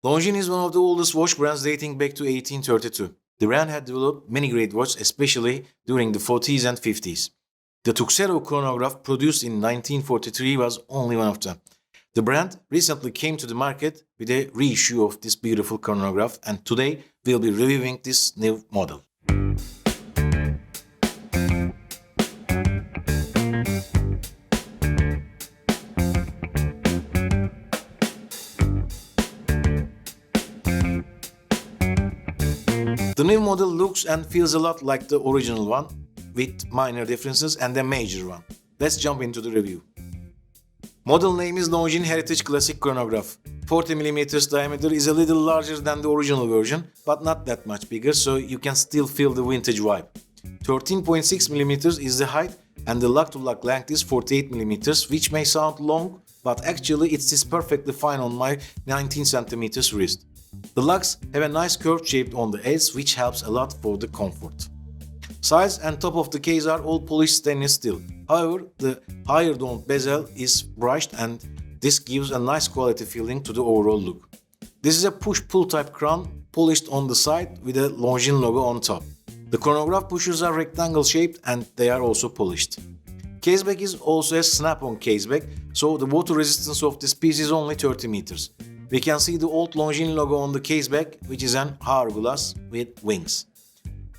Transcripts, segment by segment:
Longines is one of the oldest watch brands dating back to 1832. The brand had developed many great watches, especially during the 40s and 50s. The Tuxedo chronograph produced in 1943 was only one of them. The brand recently came to the market with a reissue of this beautiful chronograph, and today we'll be reviewing this new model. The new model looks and feels a lot like the original one, with minor differences and a major one. Let's jump into the review. Model name is Longines Heritage Classic Chronograph. 40mm diameter is a little larger than the original version, but not that much bigger, so you can still feel the vintage vibe. 13.6mm is the height, and the lock-to-lock length is 48mm, which may sound long, but actually it sits perfectly fine on my 19cm wrist. The locks have a nice curved shape on the edge, which helps a lot for the comfort. Sides and top of the case are all polished stainless steel. However, the higher domed bezel is brushed, and this gives a nice quality feeling to the overall look. This is a push-pull type crown, polished on the side with a Longines logo on top. The chronograph pushers are rectangle shaped and they are also polished. Caseback is also a snap-on caseback, so the water resistance of this piece is only 30 meters. We can see the old Longines logo on the caseback, which is an hourglass with wings.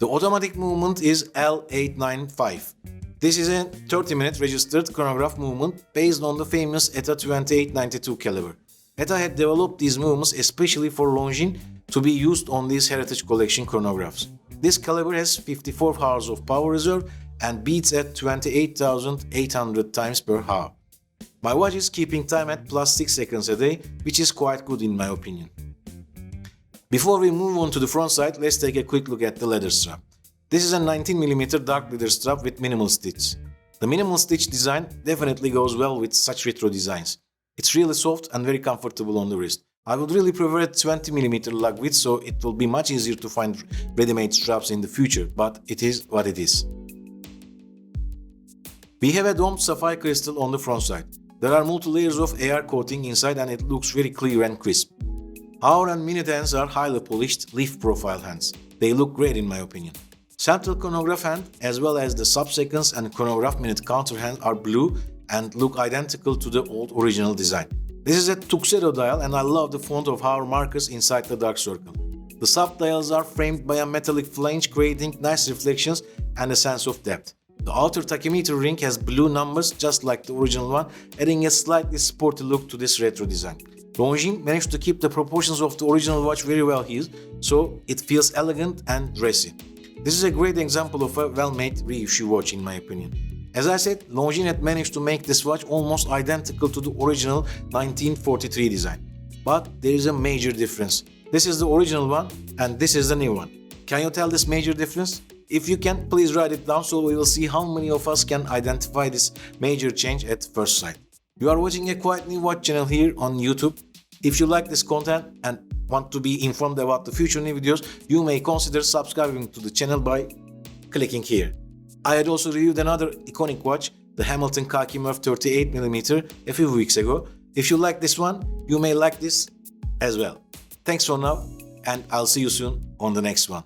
The automatic movement is L2.830.4.93.0. This is a 30-minute registered chronograph movement based on the famous L2.830.4.93.0 caliber. ETA had developed these movements especially for Longines to be used on these Heritage Collection chronographs. This caliber has 54 hours of power reserve and beats at 28,800 times per hour. My watch is keeping time at plus 6 seconds a day, which is quite good in my opinion. Before we move on to the front side, let's take a quick look at the leather strap. This is a 19mm dark leather strap with minimal stitch. The minimal stitch design definitely goes well with such retro designs. It's really soft and very comfortable on the wrist. I would really prefer a 20mm lug width, so it will be much easier to find ready-made straps in the future, but it is what it is. We have a domed sapphire crystal on the front side. There are multi-layers of AR coating inside and it looks very clear and crisp. Hour and minute hands are highly polished leaf profile hands. They look great in my opinion. Central chronograph hand as well as the sub-seconds and chronograph minute counter hand are blue and look identical to the old original design. This is a Tuxedo dial and I love the font of hour markers inside the dark circle. The sub dials are framed by a metallic flange creating nice reflections and a sense of depth. The outer tachymeter ring has blue numbers just like the original one, adding a slightly sporty look to this retro design. Longines managed to keep the proportions of the original watch very well here, so it feels elegant and dressy. This is a great example of a well-made reissue watch in my opinion. As I said, Longines had managed to make this watch almost identical to the original 1943 design. But there is a major difference. This is the original one and this is the new one. Can you tell this major difference? If you can, please write it down so we will see how many of us can identify this major change at first sight. You are watching a quite new watch channel here on YouTube. If you like this content and want to be informed about the future new videos, you may consider subscribing to the channel by clicking here. I had also reviewed another iconic watch, the Hamilton Khaki Murph 38mm, a few weeks ago. If you like this one, you may like this as well. Thanks for now, and I'll see you soon on the next one.